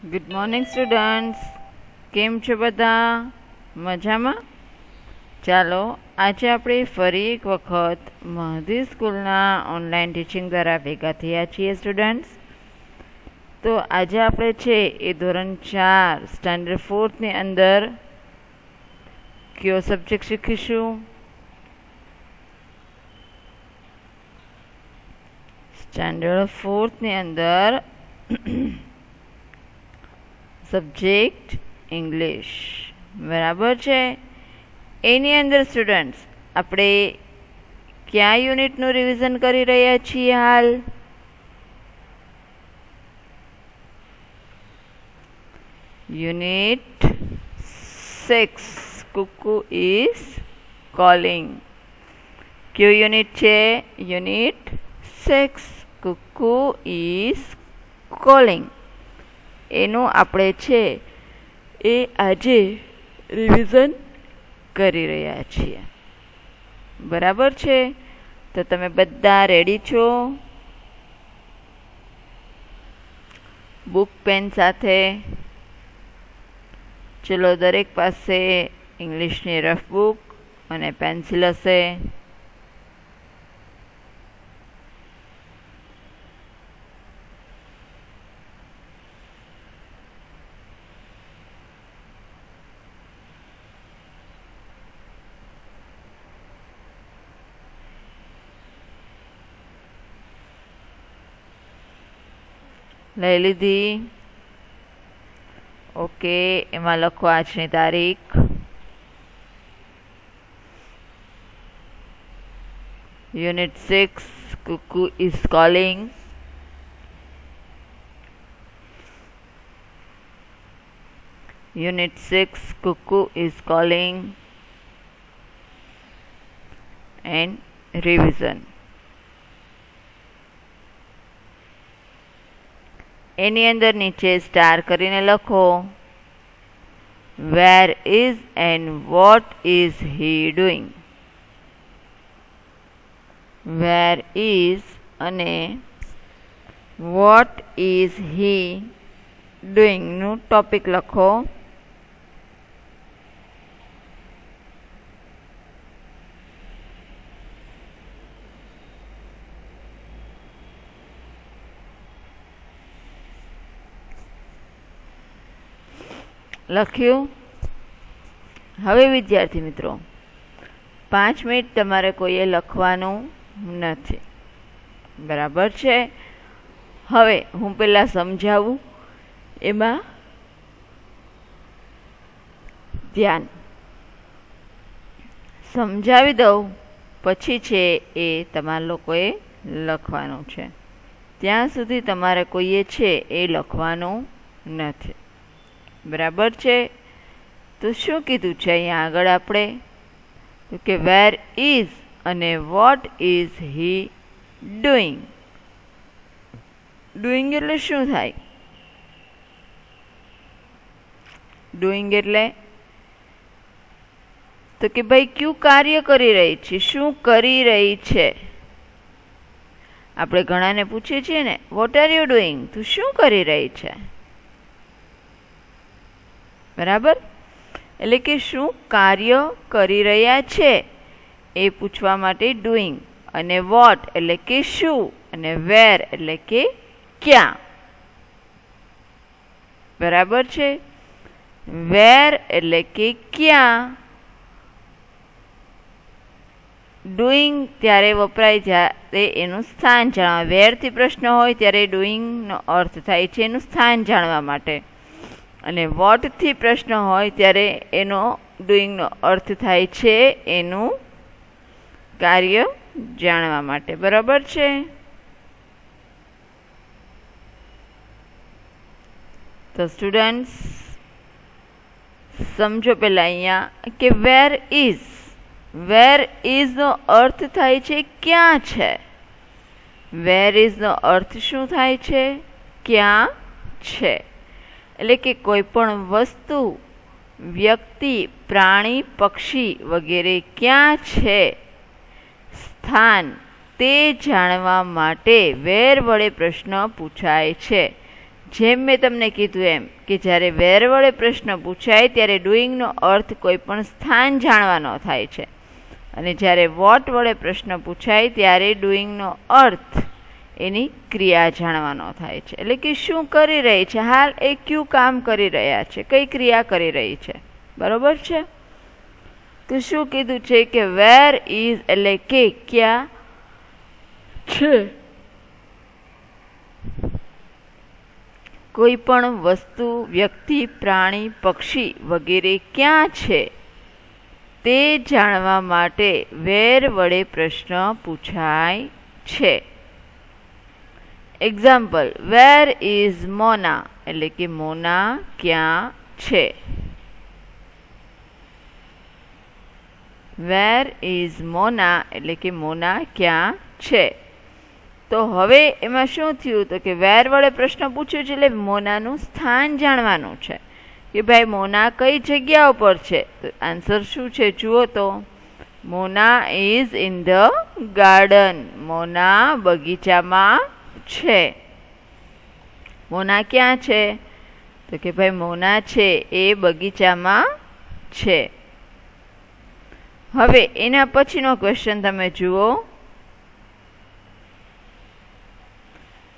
Good morning students, કેમ છો બધા? મજામાં? ચાલો આજે આપણે ફરી એક વખત મહદી સ્કૂલના ઓનલાઈન ટીચિંગ દ્વારા ભેગા થયા છીએ સ્ટુડન્ટ્સ. તો આજે આપણે છે એ ધોરણ 4 સ્ટાન્ડર્ડ 4ની અંદર કયો સબ્જેક્ટ શીખીશું? સ્ટાન્ડર્ડ 4ની અંદર સબ્જેક્ટ ઇંગ્લિશ, બરાબર છે. એની અંદર સ્ટુડન્ટ્સ આપણે કયા યુનિટનું રિવિઝન કરી રહ્યા છીએ હાલ? Unit 6, cuckoo is calling. કયો યુનિટ છે? Unit 6, cuckoo is calling. એનું આપણે છે એ આજે રિવિઝન કરી રહ્યા છીએ, બરાબર છે. તો તમે બધા રેડી છો? બુક પેન સાથે? ચલો, દરેક પાસે ઇંગ્લિશની રફ બુક અને પેન્સિલ હશે. લઈ લીધી? ઓકે, એમાં લખો આજની તારીખ. Unit 6, cuckoo is calling. Unit 6, cuckoo is calling and revision. એની અંદર નીચે સ્ટાર કરીને લખો where is and what is he doing. Where is અને વોટ ઇઝ હી ડુઈંગનું ટોપિક લખો. લખ્યું? હવે વિદ્યાર્થી મિત્રો 5 મિનિટ તમારે કોઈએ લખવાનું નથી, બરાબર છે. હવે હું પહેલાં સમજાવું, એમાં ધ્યાન સમજાવી દઉં, પછી છે એ તમારા લોકોએ લખવાનું છે. ત્યાં સુધી તમારે કોઈએ છે એ લખવાનું નથી, બરાબર છે. તો શું કીધું છે અહીંયા આગળ આપણે? તો કે વેર ઇઝ અને what is he doing. Doing એટલે શું થાય? ડુઈંગ એટલે તો કે ભાઈ કયું કાર્ય કરી રહી છે, શું કરી રહી છે. આપણે ઘણાને પૂછીએ છીએ ને, વોટ આર યુ ડુઈંગ? તું શું કરી રહી છે, બરાબર? એટલે કે શું કાર્ય કરી રહ્યા છે એ પૂછવા માટે ડુઈંગ. અને વોટ એટલે કે શું, અને વેર એટલે કે ક્યાં, બરાબર છે. વેર એટલે કે ક્યાં. ડુઈંગ ત્યારે વપરાય જ્યારે એનું સ્થાન જાણવા. વેરથી પ્રશ્ન હોય ત્યારે ડુઈંગનો અર્થ થાય છે એનું સ્થાન જાણવા માટે, અને વોટથી પ્રશ્ન હોય ત્યારે એનો ડુઈંગનો અર્થ થાય છે એનું કાર્ય જાણવા માટે, બરાબર છે. તો સ્ટુડન્ટ્સ સમજો પહેલાં અહીંયા કે વેર ઇઝ. વેર ઇઝનો અર્થ થાય છે ક્યાં છે. વેર ઇઝનો અર્થ શું થાય છે? ક્યાં છે. એટલે કે કોઈ પણ વસ્તુ, વ્યક્તિ, પ્રાણી, પક્ષી વગેરે ક્યાં છે, સ્થાન, તે જાણવા માટે વેર વડે પ્રશ્ન પૂછાય છે. જેમ મેં તમને કીધું એમ કે જ્યારે વેર વડે પ્રશ્ન પૂછાય ત્યારે ડુઈંગનો અર્થ કોઈ પણ સ્થાન જાણવાનો થાય છે, અને જ્યારે વોટ વડે પ્રશ્ન પૂછાય ત્યારે ડુઈંગનો અર્થ એની ક્રિયા જાણવાનો થાય છે. એટલે કે શું કરી રહી છે, હાલ એ કયું કામ કરી રહ્યા છે, કઈ ક્રિયા કરી રહી છે. બરોબર છે? તો શું કીધું છે કે વેર ઇઝ એટલે કે ક્યાં છે. કોઈ પણ વસ્તુ, વ્યક્તિ, પ્રાણી, પક્ષી વગેરે ક્યાં છે તે જાણવા માટે વેર વડે પ્રશ્ન પૂછાય છે. એક્ઝામ્પલ, વેર ઇઝ મોના એટલે કે મોના ક્યાં છે. વેર ઇઝ મોના એટલે કે મોના ક્યાં છે. તો હવે એમાં શું થયું તો કે વેર વડે પ્રશ્ન પૂછ્યો છે એટલે મોનાનું સ્થાન જાણવાનું છે કે ભાઈ મોના કઈ જગ્યા ઉપર છે. તો આન્સર શું છે જુઓ તો, મોના is in the garden. Mona બગીચામાં છે. મોના ક્યાં છે તો કે ભાઈ મોના છે એ બગીચામાં છે. હવે એના પછીનો ક્વેશ્ચન તમે જુઓ,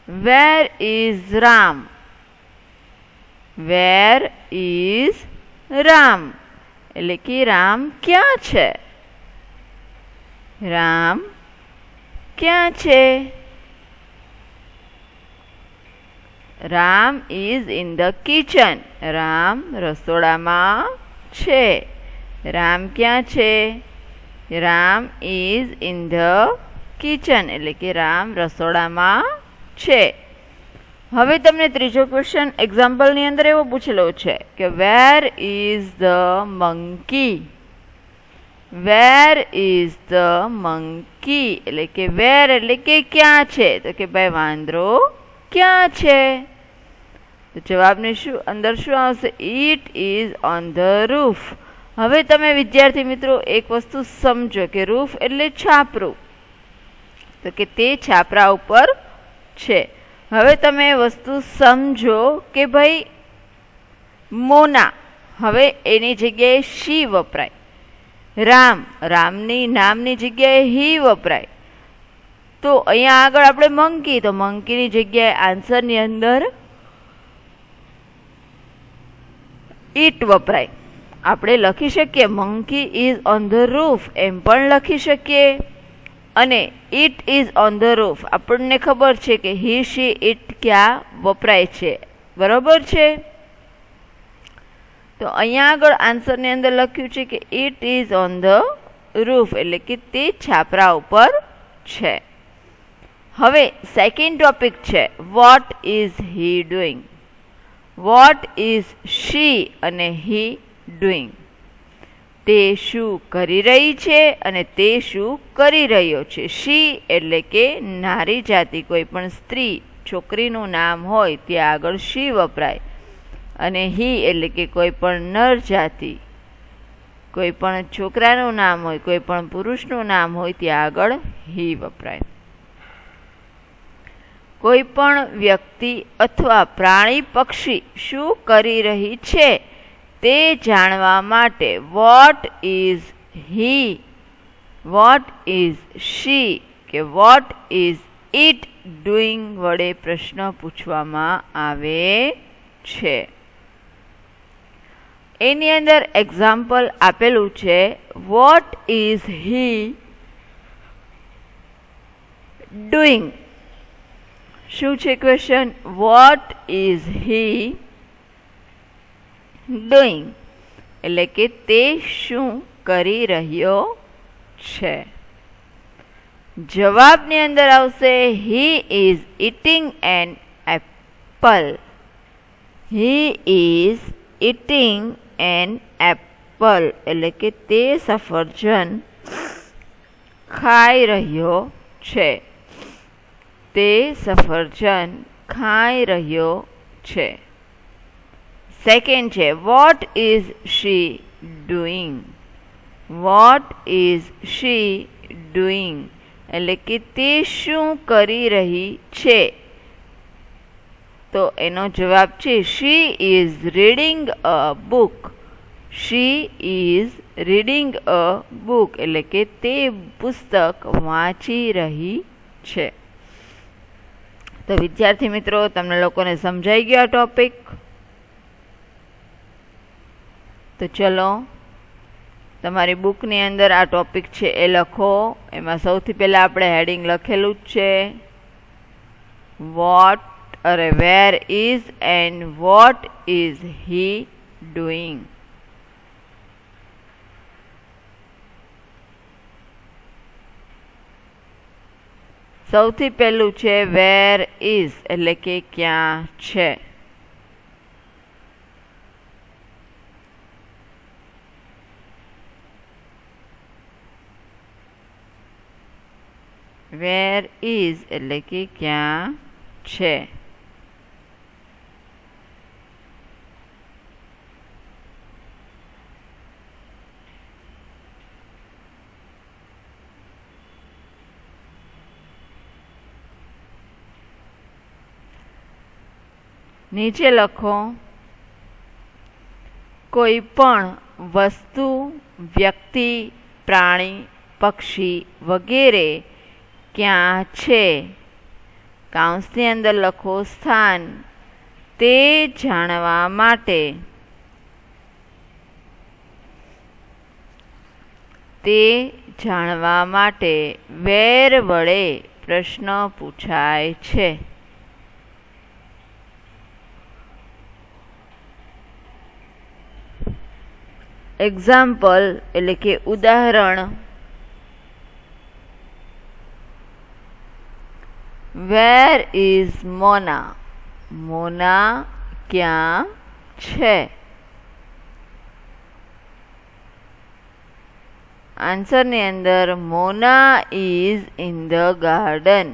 where is Ram. Where is Ram એટલે કે રામ ક્યાં છે. રામ ક્યાં છે. Ram is in the kitchen. Ram રસોડામાં છે. રામ ક્યાં છે. Ram is in the kitchen એટલે કે રામ રસોડામાં છે. હવે તમને ત્રીજો ક્વેશ્ચન એક્ઝામ્પલની અંદર એવો પૂછેલો છે કે વેર is the monkey. Wear is the monkey એટલે કે વેર એટલે કે ક્યાં છે તો કે ભાઈ વાંદરો ક્યાં છે. તો જવાબની શું અંદર શું આવશે, it is on the roof. હવે તમે વિદ્યાર્થી મિત્રો એક વસ્તુ સમજો કે રૂફ એટલે છાપરું, તો કે તે છાપરા ઉપર છે. હવે તમે વસ્તુ સમજો કે ભાઈ મોના, હવે એની જગ્યાએ શી વપરાય. રામ, રામની નામની જગ્યાએ હી વપરાય. તો અહીંયા આગળ આપણે મંકી, તો મંકીની જગ્યાએ આન્સરની અંદર ઈટ વપરાય. આપણે લખી શકીએ monkey is on the roof એમ પણ લખી શકીએ, અને it is on the roof આપણને ખબર છે કે હી શી ઇટ ક્યાં વપરાય છે. બરોબર છે? તો અહીંયા આગળ આન્સરની અંદર લખ્યું છે કે it is on the roof એટલે કે તે છાપરા ઉપર છે. હવે સેકન્ડ ટોપિક છે what is he doing. What is she અને હી ડુઈંગ. તે શું કરી રહી છે અને તે શું કરી રહ્યો છે. શી એટલે કે નારી જાતિ, કોઈ પણ સ્ત્રી છોકરીનું નામ હોય ત્યાં આગળ શી વપરાય, અને હી એટલે કે કોઈ પણ નર જાતિ, કોઈ પણ છોકરાનું નામ હોય, કોઈ પણ પુરુષનું નામ હોય ત્યાં આગળ હી વપરાય. કોઈ પણ વ્યક્તિ અથવા પ્રાણી પક્ષી શું કરી રહી છે તે જાણવા માટે what is he, what is she કે વોટ ઇઝ ઇટ ડુઈંગ વડે પ્રશ્ન પૂછવામાં આવે છે. એની અંદર એક્ઝામ્પલ આપેલું છે, વોટ ઇઝ હી ડુઈંગ. શું છે question? Vote is he doing એટલે કે તે શું કરી રહ્યો છે. જવાબની અંદર આવશે he is eating an apple. He is eating an apple એટલે કે તે સફરજન ખાઈ રહ્યો છે. તે સફરજન ખાઈ રહ્યો છે. સેકન્ડ છે what is she doing. What is she doing એટલે કે તે શું કરી રહી છે. તો તો એનો જવાબ છે she is reading a book. She is reading a book એટલે કે તે પુસ્તક વાંચી રહી છે. તો વિદ્યાર્થી મિત્રો, તમને લોકોને સમજાઈ ગયો આ ટોપિક? તો ચલો, તમારી બુકની અંદર આ ટોપિક છે એ લખો. એમાં સૌથી પહેલાં આપણે હેડિંગ લખેલું જ છે where is and what is he doing. સૌથી પહેલું છે વેર ઇઝ એટલે કે ક્યાં છે. વેર ઇઝ એટલે કે ક્યાં છે. નીચે લખો કોઈ પણ વસ્તુ, વ્યક્તિ, પ્રાણી, પક્ષી વગેરે ક્યાં છે. કૌંસની અંદર લખો સ્થાન. તે જાણવા માટે. તે જાણવા માટે વેર વડે પ્રશ્ન પૂછાય છે. એક્ઝામ્પલ એટલે કે ઉદાહરણ. વેર ઇઝ મોના. મોના ક્યાં છે. આન્સરની અંદર Mona is in the garden.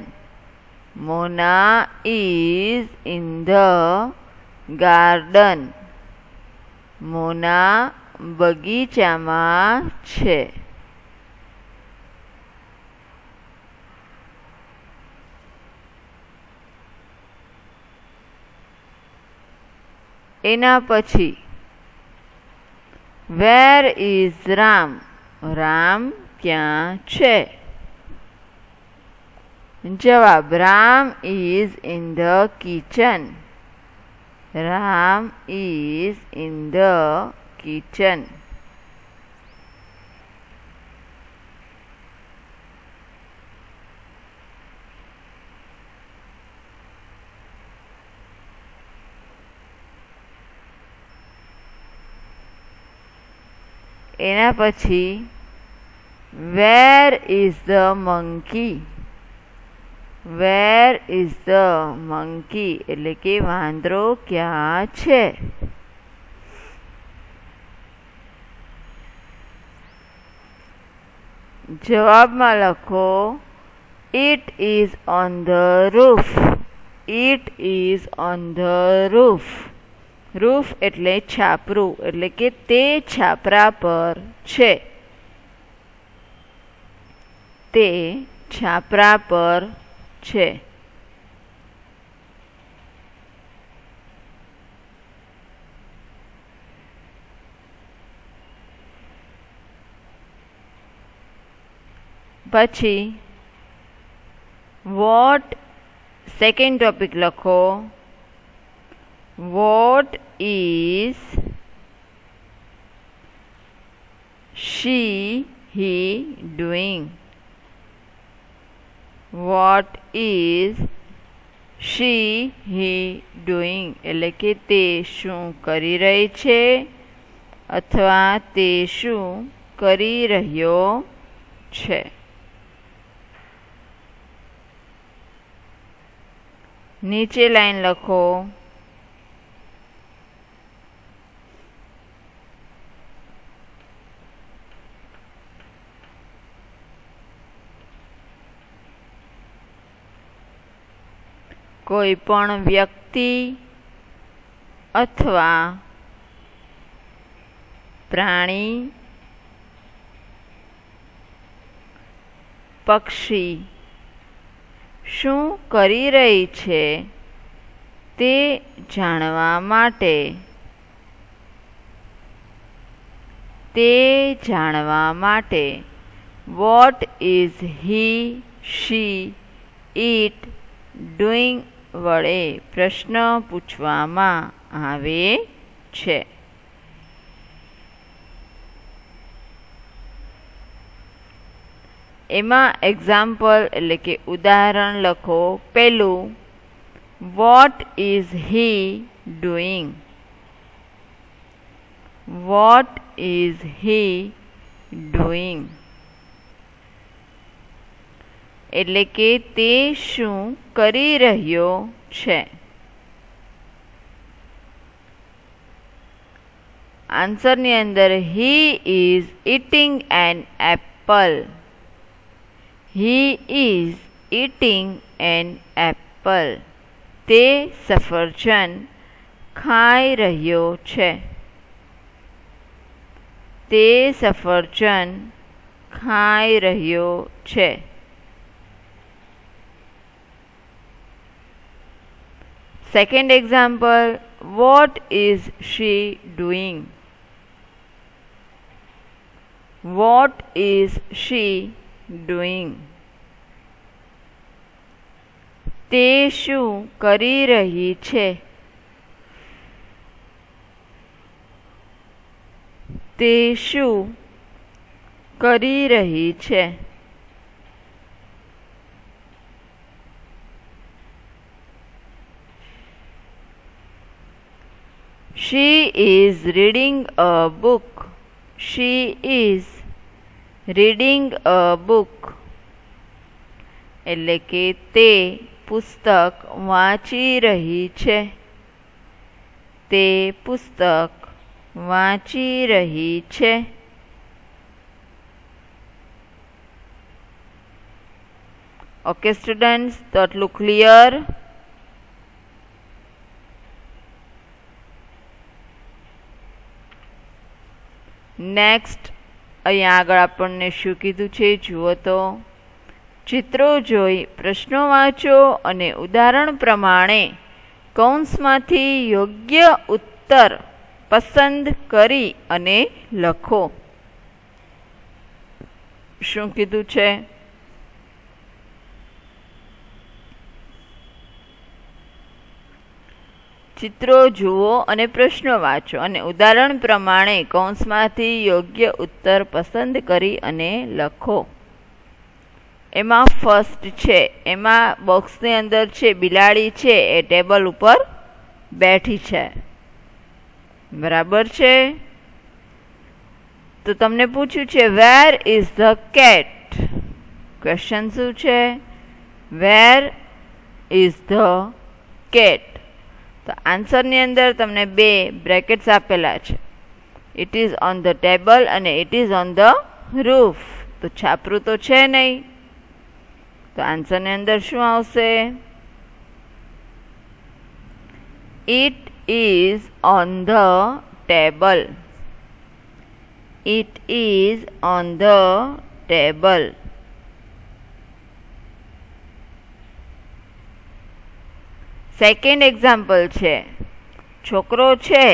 Mona is in the garden. Mona બગીચામાં છે. એના પછી વેર ઇઝ રામ. રામ ક્યાં છે. જવાબ Ram is in the kitchen. Ram is in the kitchen. એના પછી વેર is the monkey. Wear is the monkey એટલે કે વાંદરો ક્યાં છે. જવાબમાં લખો it is on the roof. It is on the roof. Roof એટલે છાપરું એટલે કે તે છાપરા પર છે. તે છાપરા પર છે. પછી વોટ સેકન્ડ ટોપિક લખો. What is she he doing. What is she he doing એટલે કે તે શું કરી રહી છે અથવા તે શું કરી રહ્યો છે. નીચે લાઈન લખો. કોઈ પણ વ્યક્તિ અથવા પ્રાણી, પક્ષી શું કરી રહી છે તે જાણવા માટે, તે જાણવા માટે. What is he, she, it doing વડે પ્રશ્ન પૂછવામાં આવે છે. એમાં એક્ઝામ્પલ એટલે કે ઉદાહરણ લખો. પહેલું, vote is he doing. What is he doing એટલે કે તે શું કરી રહ્યો છે. આન્સરની અંદર હી is eating an apple. He is eating an apple. તે સફરજન ખાઈ રહ્યો છે. તે સફરજન ખાઈ રહ્યો છે. Second example, what is she doing. What is she doing તે શું કરી રહી છે. તે શું કરી રહી છે. She is reading a book. She is reading a book એટલે કે તે પુસ્તક વાંચી રહી છે. તે પુસ્તક વાંચી રહી છે. ઓકે સ્ટુડન્ટ્સ, તો આટલું ક્લિયર. નેક્સ્ટ અહીંયા આગળ આપણને શું કીધું છે જુઓ તો. ચિત્રો જોઈ પ્રશ્નો વાંચો અને ઉદાહરણ પ્રમાણે કૌંસમાંથી યોગ્ય ઉત્તર પસંદ કરી અને લખો. શું કીધું છે? ચિત્રો જુઓ અને પ્રશ્નો વાંચો અને ઉદાહરણ પ્રમાણે કૌંસમાંથી યોગ્ય ઉત્તર પસંદ કરી અને લખો. એમાં ફર્સ્ટ છે, એમાં બોક્સની અંદર છે બિલાડી છે એ ટેબલ ઉપર બેઠી છે. બરાબર છે? તો તમને પૂછ્યું છે where is the cat. Question શું છે? Where is the cat. તો આન્સરની અંદર તમને બે બ્રેકેટ્સ આપેલા છે. It is on the table અને it is on the roof. તો છાપરું તો છે નહીં. તો આન્સરની અંદર શું આવશે? It is on the table. It is on the table. Second example છે, છોકરો છે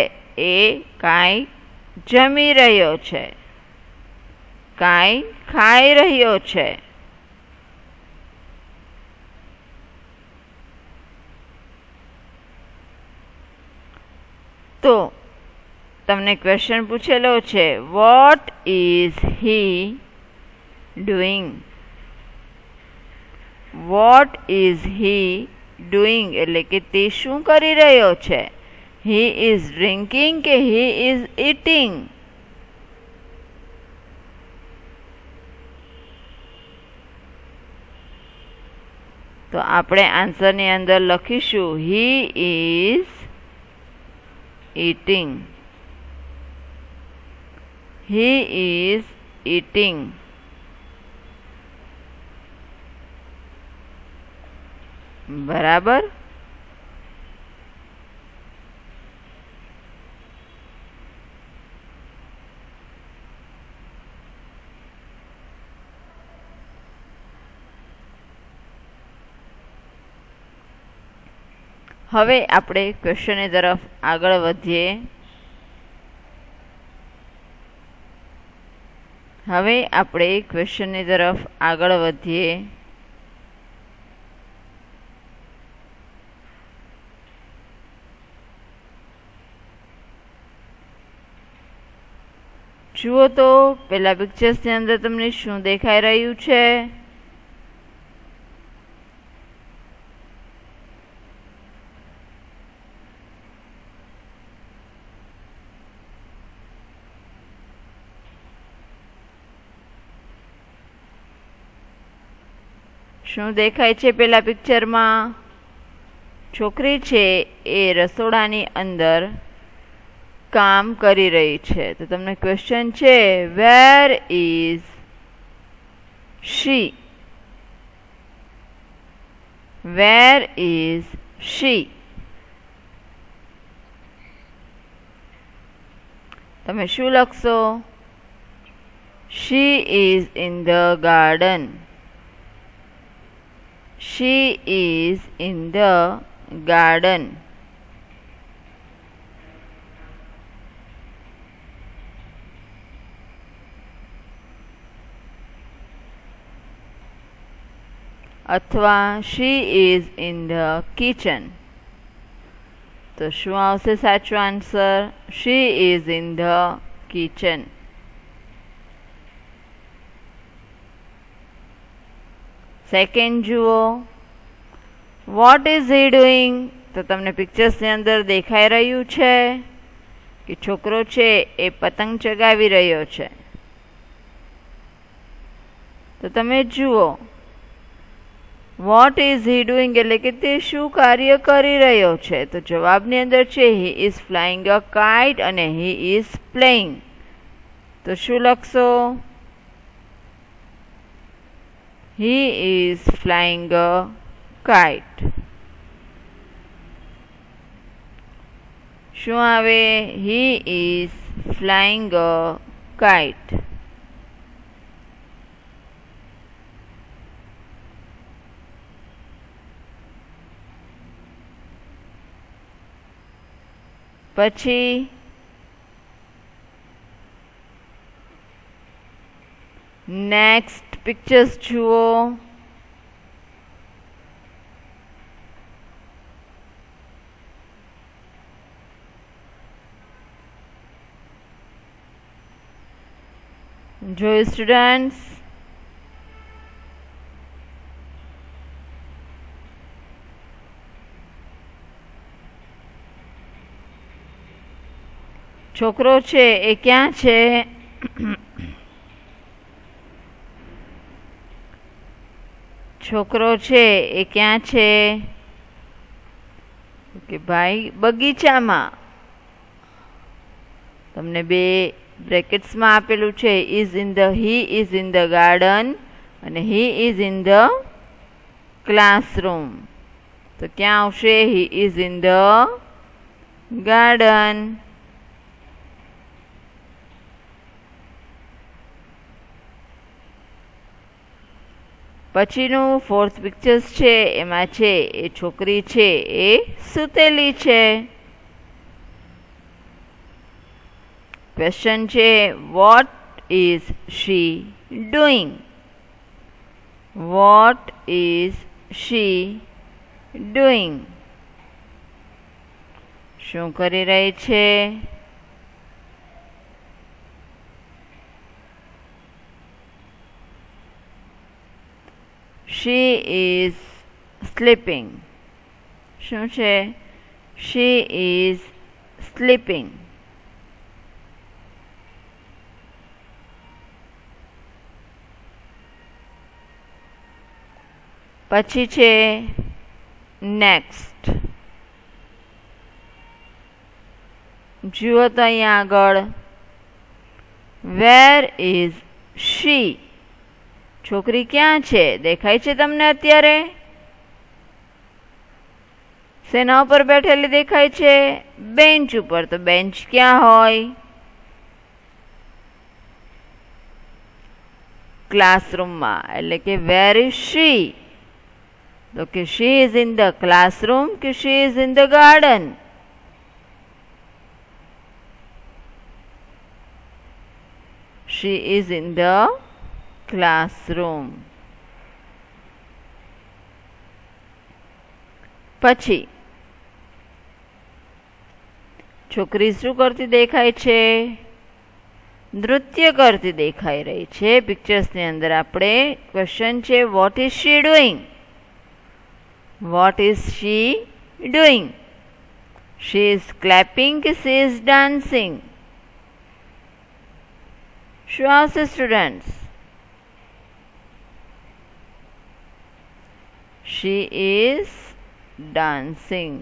એ કાંઈ જમી રહ્યો છે, કાંઈ ખાઈ રહ્યો છે. તો તમને ક્વેશ્ચન પૂછેલો છે what is he doing. What is he doing એટલે કે તે શું કરી રહ્યો છે. હી ઇઝ ડ્રિંકિંગ કે હી ઇઝ ઇટિંગ. તો આપણે આન્સરની અંદર લખીશું he is eating. He is eating. બરાબર? હવે આપણે ક્વેશ્ચનની તરફ આગળ વધીએ. જુઓ તો પેલા પિક્ચર્સની અંદર તમને શું દેખાઈ રહ્યું છે? શું દેખાય છે પેલા પિક્ચરમાં? છોકરી છે એ રસોડાની અંદર કામ કરી રહી છે. તો તમને ક્વેશ્ચન છે, where is she? Where is she? તમે શું લખશો? She is in the garden. She is in the garden. अथवा she is in the kitchen. तो શું આવશે સાચો answer? She is in the kitchen. Second જુઓ, વોટ ઇઝ હી ડુઈંગ? તો તમને પિક્ચર્સની અંદર દેખાઈ રહ્યું છે કે છોકરો છે એ પતંગ ચગાવી રહ્યો છે. તો તમે જુઓ, વોટ ઇઝ હી ડુઈંગ એટલે કે તે શું કાર્ય કરી રહ્યો છે? તો જવાબની અંદર છે he is flying a kite અને હી ઇઝ પ્લેઇંગ. તો શું લખશો? He is flying a kite. શું આવે? He is flying a kite. પછી નેક્સ્ટ પિક્ચર્સ જુઓ. જોયું સ્ટુડન્ટ્સ? છોકરો છે એ ક્યાં છે? છોકરો છે એ ક્યાં છે? કે ભાઈ બગીચામાં. તમને બે બ્રેકેટ્સમાં આપેલું છે, is in the, he is in the garden અને he is in the classroom. તો ક્યાં આવશે? He is in the garden. પછીનું ફોર્થ પિક્ચર્સ છે એમાં છે એ છોકરી છે એ સૂતેલી છે. ક્વેશ્ચન છે, what is she doing? What is she doing? શું કરી રહી છે? She is sleeping. શું છે? She is sleeping. પછી છે નેક્સ્ટ. જુઓ તો અહીંયા આગળ, વેર ઇઝ શી? છોકરી ક્યાં છે? દેખાય છે તમને અત્યારે? શેના ઉપર બેઠેલી દેખાય છે? બેન્ચ ઉપર. તો બેન્ચ ક્યાં હોય? ક્લાસરૂમમાં. એટલે કે વેર ઇઝ શી? તો કે she is in the classroom કે she is in the garden? She is in the classroom. પછી છોકરી શું કરતી દેખાય છે? નૃત્ય કરતી દેખાઈ રહી છે. પિક્ચર્સની અંદર આપણે ક્વેશ્ચન છે what is she doing? What is she doing? She is clapping કે શી ઇઝ ડાન્સિંગ? શું આવશે સ્ટુડન્ટ્સ? She is dancing.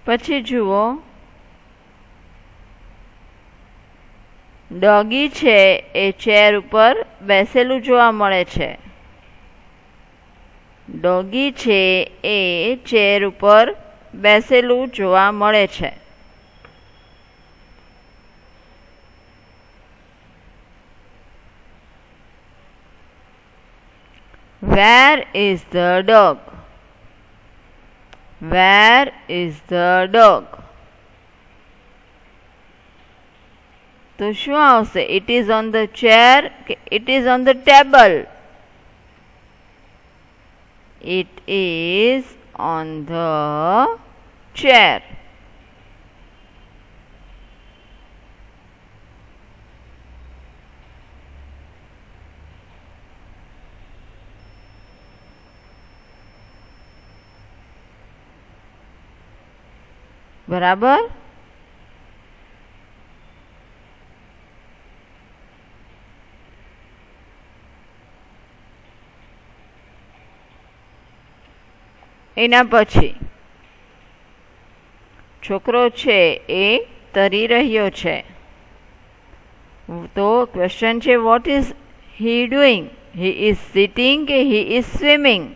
પછી જુઓ ડોગી છે એ ચેર ઉપર બેસેલું જોવા મળે છે. ડોગી છે એ ચેર ઉપર બેસેલું જોવા મળે છે. Where is the dog? Where is the dog? તો શું આવશે? It is on the chair કે it is on the table? It is on the chair. બરાબર? એના પછી છોકરો છે એ તરી રહ્યો છે. તો ક્વેશ્ચન છે what is he doing? He is sitting કે he is swimming?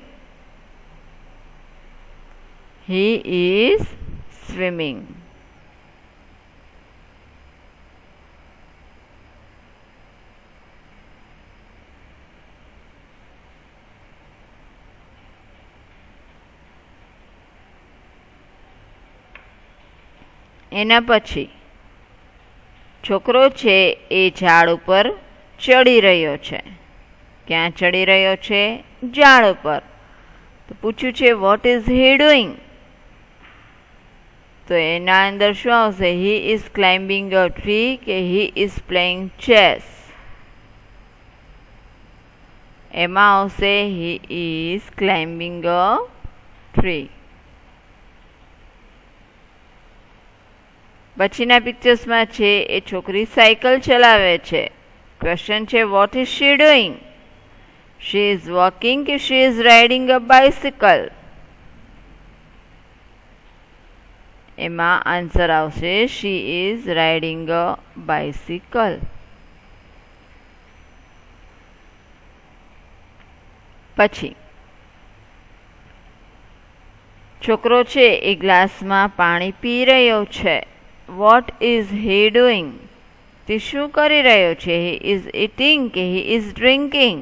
He is swimming. એના પછી છોકરો છે એ ઝાડ ઉપર ચડી રહ્યો છે. ક્યાં ચડી રહ્યો છે? ઝાડ ઉપર. તો પૂછ્યું છે વોટ ઇઝ હી ડુઈંગ? તો એના અંદર શું આવશે? He is climbing a tree કે હી ઇઝ પ્લેઇંગ ચેસ? એમાં આવશે he is climbing a tree. પછીના પિક્ચર્સમાં છે એ છોકરી સાયકલ ચલાવે છે. ક્વેશ્ચન છે what is she doing? She is walking કે she is riding a bicycle? એમાં આન્સર આવશે she is riding a bicycle. પછી છોકરો છે એ ગ્લાસમાં પાણી પી રહ્યો છે. What is he doing? તે શું કરી રહ્યો છે? હી ઇઝ ઇટિંગ કે he is drinking?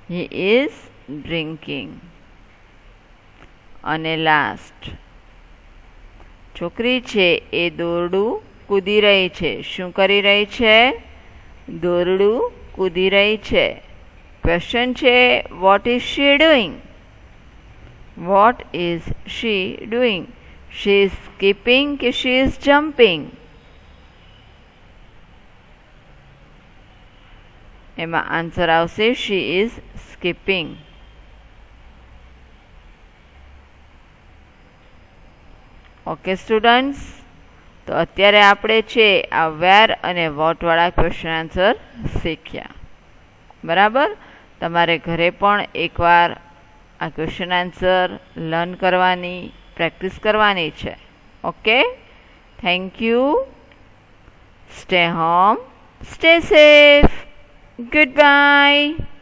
He is drinking. અને લાસ્ટ છોકરી છે એ દોરડું કૂદી રહી છે. શું કરી રહી છે? દોરડું કૂદી રહી છે. ક્વેશ્ચન છે what is she doing? What is she doing? She is skipping કે she is jumping? એમાં આન્સર આવશે she is skipping. Okay students, તો અત્યારે આપણે છે આ વેર અને વોટ વાળા ક્વેશ્ચન આન્સર શીખ્યા. બરાબર? તમારે ઘરે પણ એકવાર આ ક્વેશ્ચન આન્સર લર્ન કરવાની પ્રેક્ટિસ કરવાની છે. Okay, thank you. Stay home, stay safe. Good bye.